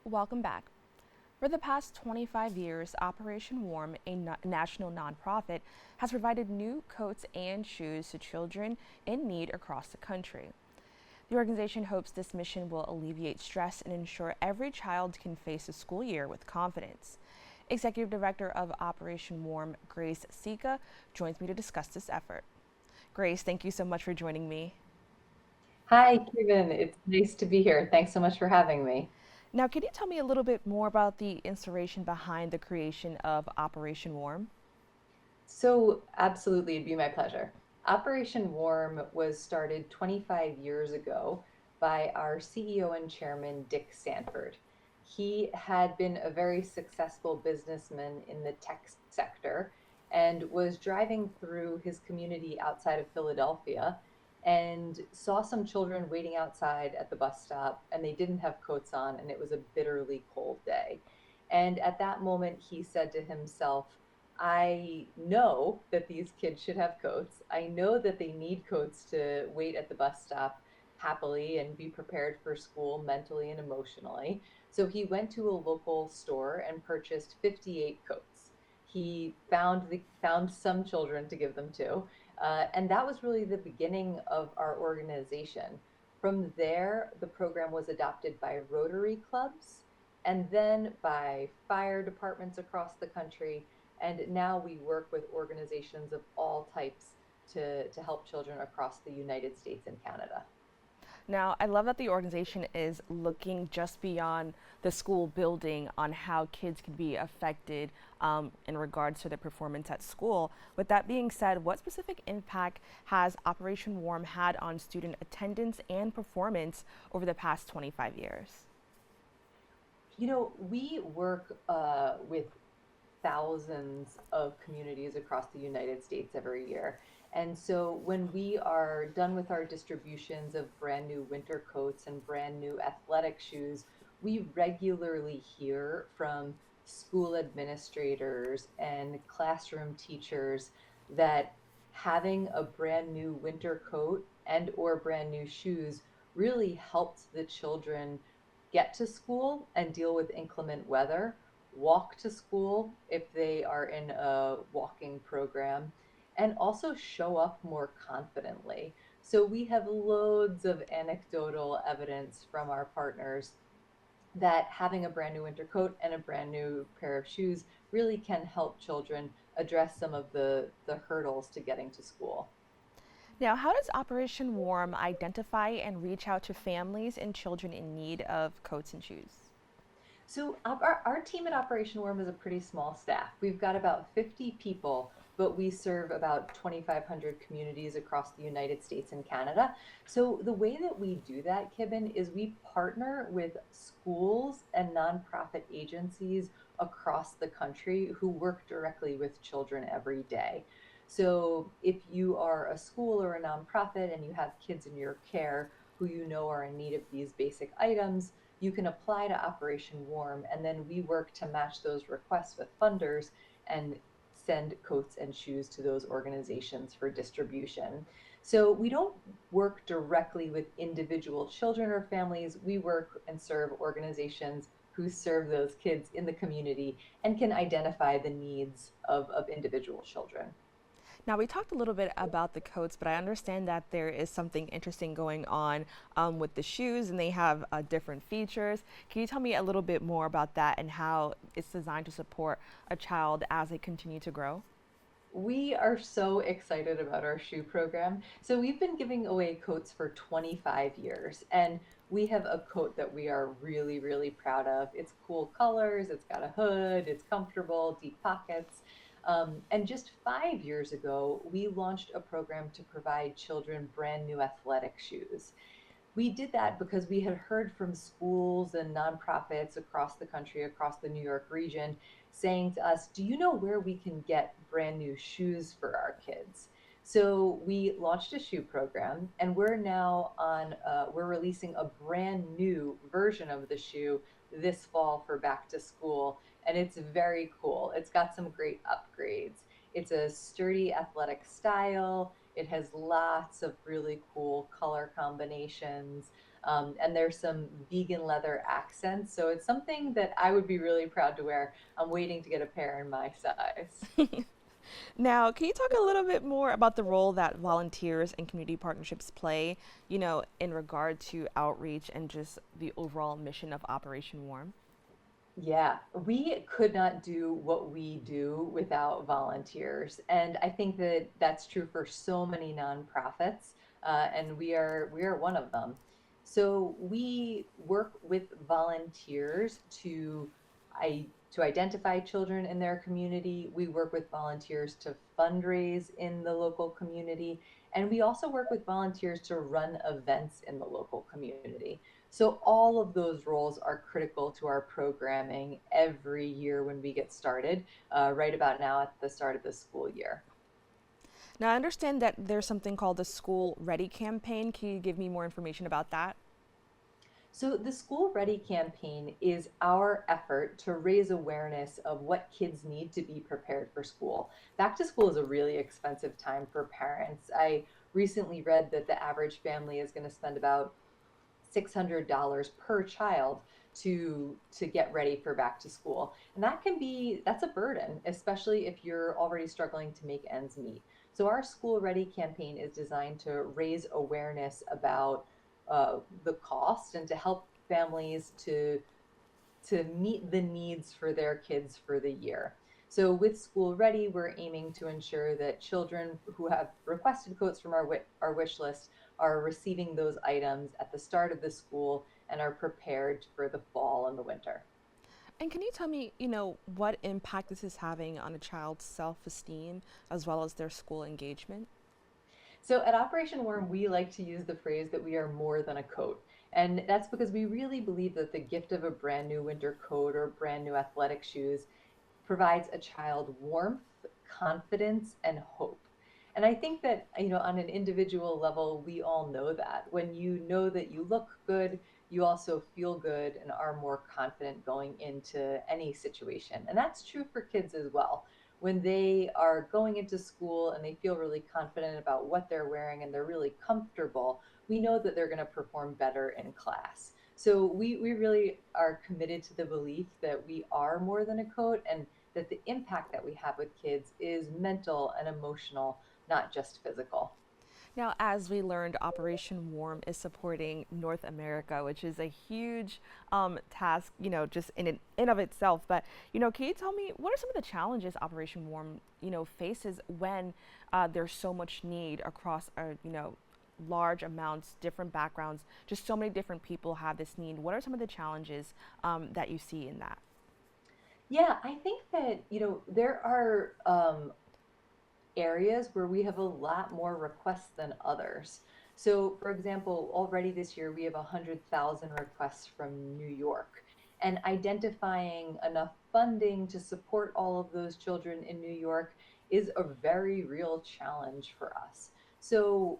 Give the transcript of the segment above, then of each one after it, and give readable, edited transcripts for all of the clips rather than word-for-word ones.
Welcome back. For the past 25 years, Operation Warm, a national nonprofit, has provided new coats and shoes to children in need across the country. The organization hopes this mission will alleviate stress and ensure every child can face the school year with confidence. Executive Director of Operation Warm, Grace Sica, joins me to discuss this effort. Grace, thank you so much for joining me. Hi, Kibin. It's nice to be here. Thanks so much for having me. Now, can you tell me a little bit more about the inspiration behind the creation of Operation Warm? Absolutely, it'd be my pleasure. Operation Warm was started 25 years ago by our CEO and chairman, Dick Sanford. He had been a very successful businessman in the tech sector and was driving through his community outside of Philadelphia and saw some children waiting outside at the bus stop, and they didn't have coats on, and it was a bitterly cold day. And at that moment, he said to himself, I know that these kids should have coats. I know that they need coats to wait at the bus stop happily and be prepared for school mentally and emotionally. So he went to a local store and purchased 58 coats. He found some children to give them to, and that was really the beginning of our organization. From there, the program was adopted by Rotary clubs and then by fire departments across the country, and now we work with organizations of all types to help children across the United States and Canada. Now, I love that the organization is looking just beyond the school building on how kids can be affected in regards to their performance at school. With that being said, what specific impact has Operation Warm had on student attendance and performance over the past 25 years? We work with thousands of communities across the United States every year. And so when we are done with our distributions of brand new winter coats and brand new athletic shoes, we regularly hear from school administrators and classroom teachers that having a brand new winter coat and or brand new shoes really helped the children get to school and deal with inclement weather, walk to school if they are in a walking program, and also show up more confidently. So we have loads of anecdotal evidence from our partners that having a brand new winter coat and a brand new pair of shoes really can help children address some of the hurdles to getting to school. Now, how does Operation Warm identify and reach out to families and children in need of coats and shoes? Our team at Operation Worm is a pretty small staff. We've got about 50 people, but we serve about 2,500 communities across the United States and Canada. So the way that we do that, Kibin, is we partner with schools and nonprofit agencies across the country who work directly with children every day. So if you are a school or a nonprofit and you have kids in your care who you know are in need of these basic items, you can apply to Operation Warm, and then we work to match those requests with funders and send coats and shoes to those organizations for distribution. So we don't work directly with individual children or families. We work and serve organizations who serve those kids in the community and can identify the needs of individual children. Now, we talked a little bit about the coats, but I understand that there is something interesting going on with the shoes, and they have different features. Can you tell me a little bit more about that and how it's designed to support a child as they continue to grow? We are so excited about our shoe program. So we've been giving away coats for 25 years, and we have a coat that we are really, really proud of. It's cool colors, it's got a hood, it's comfortable, deep pockets. And just 5 years ago, we launched a program to provide children brand new athletic shoes. We did that because we had heard from schools and nonprofits across the country, across the New York region, saying to us, do you know where we can get brand new shoes for our kids? So we launched a shoe program, and we're releasing a brand new version of the shoe this fall for back to school. And it's very cool. It's got some great upgrades. It's a sturdy athletic style. It has lots of really cool color combinations. and there's some vegan leather accents. So it's something that I would be really proud to wear. I'm waiting to get a pair in my size. Now, can you talk a little bit more about the role that volunteers and community partnerships play, in regard to outreach and just the overall mission of Operation Warm? Yeah, we could not do what we do without volunteers, and I think that that's true for so many nonprofits, and we are one of them. So we work with volunteers to identify children in their community. We work with volunteers to fundraise in the local community, and we also work with volunteers to run events in the local community. So all of those roles are critical to our programming every year when we get started, right about now at the start of the school year. Now, I understand that there's something called the School Ready campaign. Can you give me more information about that? So the School Ready campaign is our effort to raise awareness of what kids need to be prepared for school. Back to school is a really expensive time for parents. I recently read that the average family is going to spend about $600 per child to get ready for back to school, and that's a burden, especially if you're already struggling to make ends meet. So our School Ready campaign is designed to raise awareness about the cost and to help families to meet the needs for their kids for the year. So with School Ready, we're aiming to ensure that children who have requested coats from our wish list are receiving those items at the start of the school and are prepared for the fall and the winter. And can you tell me, what impact this is having on a child's self esteem as well as their school engagement? So at Operation Warm, we like to use the phrase that we are more than a coat. And that's because we really believe that the gift of a brand new winter coat or brand new athletic shoes provides a child warmth, confidence, and hope. And I think that, on an individual level, we all know that. When you know that you look good, you also feel good and are more confident going into any situation. And that's true for kids as well. When they are going into school and they feel really confident about what they're wearing and they're really comfortable, we know that they're going to perform better in class. So we really are committed to the belief that we are more than a coat, and that the impact that we have with kids is mental and emotional, not just physical. Now, as we learned, Operation Warm is supporting North America, which is a huge task, just in of itself. But, can you tell me what are some of the challenges Operation Warm, faces when there's so much need across, large amounts, different backgrounds, just so many different people have this need. What are some of the challenges that you see in that? Yeah, I think that, there are areas where we have a lot more requests than others. So, for example, already this year we have 100,000 requests from New York. And identifying enough funding to support all of those children in New York is a very real challenge for us. So,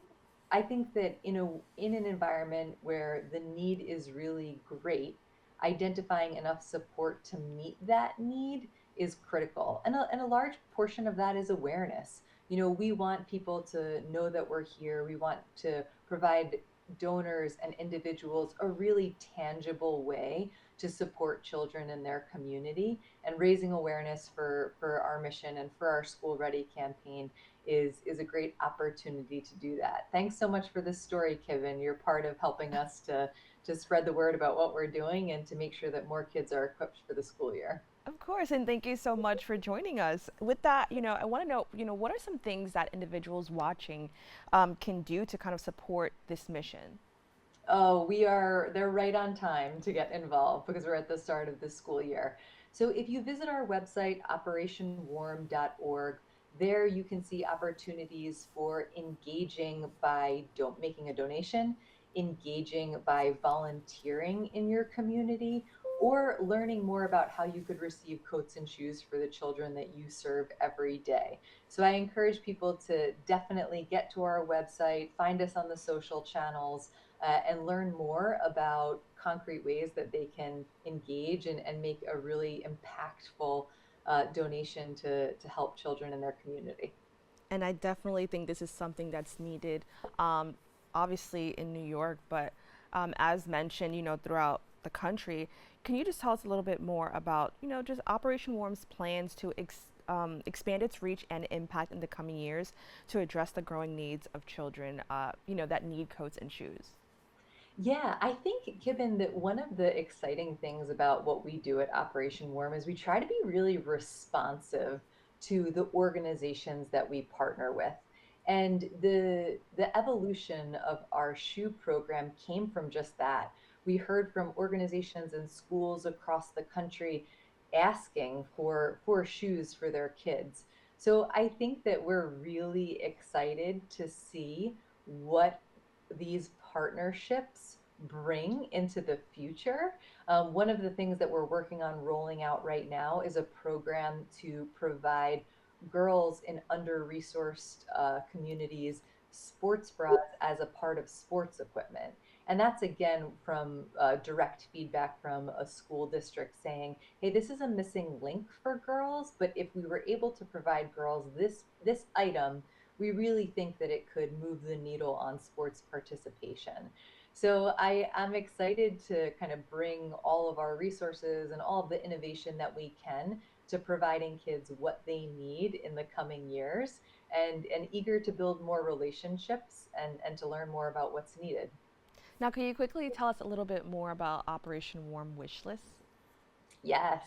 I think that in an environment where the need is really great, identifying enough support to meet that need is critical. And a large portion of that is awareness. We want people to know that we're here. We want to provide donors and individuals a really tangible way to support children in their community, and raising awareness for our mission and for our School Ready campaign is a great opportunity to do that. Thanks so much for this story, Kibin. You're part of helping us to spread the word about what we're doing and to make sure that more kids are equipped for the school year. Of course, and thank you so much for joining us. With that, I want to know, what are some things that individuals watching can do to kind of support this mission? Oh, they're right on time to get involved because we're at the start of the school year. So if you visit our website, operationwarm.org, there you can see opportunities for engaging by making a donation, engaging by volunteering in your community, or learning more about how you could receive coats and shoes for the children that you serve every day. So I encourage people to definitely get to our website, find us on the social channels, and learn more about concrete ways that they can engage and make a really impactful donation to help children in their community. And I definitely think this is something that's needed, obviously in New York, but as mentioned, throughout the country. Can you just tell us a little bit more about, just Operation Warm's plans to expand its reach and impact in the coming years to address the growing needs of children, that need coats and shoes? Yeah, I think, Kibin, that one of the exciting things about what we do at Operation Warm is we try to be really responsive to the organizations that we partner with. And the evolution of our shoe program came from just that. We heard from organizations and schools across the country asking for shoes for their kids. So I think that we're really excited to see what these partnerships bring into the future. One of the things that we're working on rolling out right now is a program to provide girls in under-resourced communities sports bras as a part of sports equipment. And that's again from direct feedback from a school district saying, hey, this is a missing link for girls, but if we were able to provide girls this item, we really think that it could move the needle on sports participation. So I'm excited to kind of bring all of our resources and all of the innovation that we can to providing kids what they need in the coming years, and eager to build more relationships and to learn more about what's needed. Now, can you quickly tell us a little bit more about Operation Warm Wish List? Yes.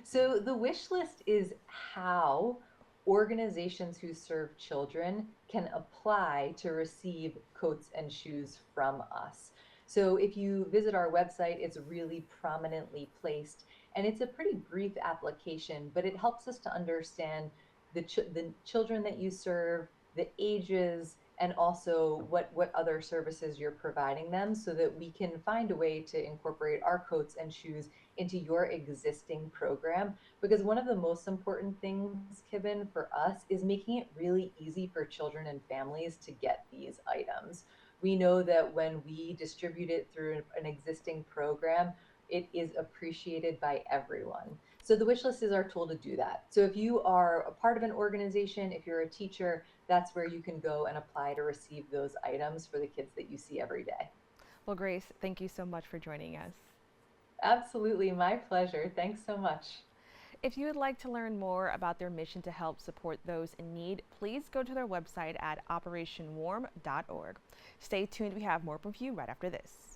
So the wish list is how organizations who serve children can apply to receive coats and shoes from us. So if you visit our website, it's really prominently placed, and it's a pretty brief application, but it helps us to understand the children that you serve, the ages, and also what other services you're providing them so that we can find a way to incorporate our coats and shoes into your existing program. Because one of the most important things, Kibin, for us is making it really easy for children and families to get these items. We know that when we distribute it through an existing program, it is appreciated by everyone. So the wish list is our tool to do that. So if you are a part of an organization, if you're a teacher, that's where you can go and apply to receive those items for the kids that you see every day. Well, Grace, thank you so much for joining us. Absolutely, my pleasure. Thanks so much. If you would like to learn more about their mission to help support those in need, please go to their website at operationwarm.org. Stay tuned, we have more from you right after this.